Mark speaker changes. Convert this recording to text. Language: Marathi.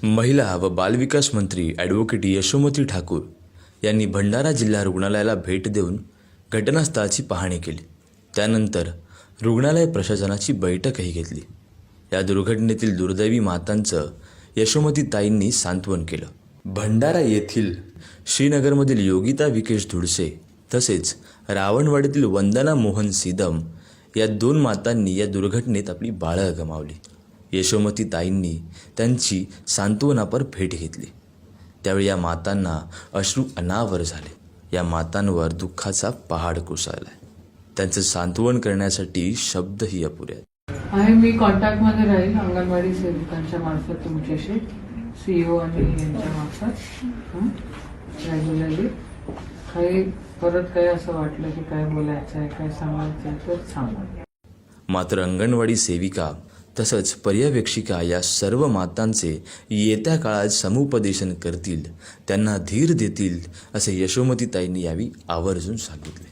Speaker 1: महिला व बालविकास मंत्री ॲडव्होकेट यशोमती ठाकूर यांनी भंडारा जिल्हा रुग्णालयाला भेट देऊन घटनास्थळाची पाहणी केली. त्यानंतर रुग्णालय प्रशासनाची बैठकही घेतली. या दुर्घटनेतील दुर्दैवी मातांचं यशोमतीताईंनी सांत्वन केलं. भंडारा येथील श्रीनगरमधील योगिता विकेश धुडसे तसेच रावणवाडीतील वंदना मोहन सीदम या 2 मातांनी या दुर्घटनेत आपली बाळं गमावली. यशोमतीताईंनी त्यांची सांत्वनापर भेट घेतली. त्यावेळी या मातांना अश्रू अनावर झाले. या मातांवर दुःखाचा पहाड कोसळलाय. त्यांचं सांत्वन करण्यासाठी शब्दही अपुरे आहेत.
Speaker 2: मी कॉन्टॅक्टमध्ये राहील अंगणवाडी सेविकांच्या मार्फत तुमच्याशी, CEO आणि यांच्या मार्फत रेग्युलरली. काही परत काही असं वाटलं की काय बोलायचं आहे, काय सांगायचं आहे तर सांगा.
Speaker 1: मात्र अंगणवाडी सेविका तसंच पर्यवेक्षिका या सर्व मातांचे येत्या काळात समुपदेशन करतील, त्यांना धीर देतील असे यशोमतीताईंनी यावेळी आवर्जून सांगितले.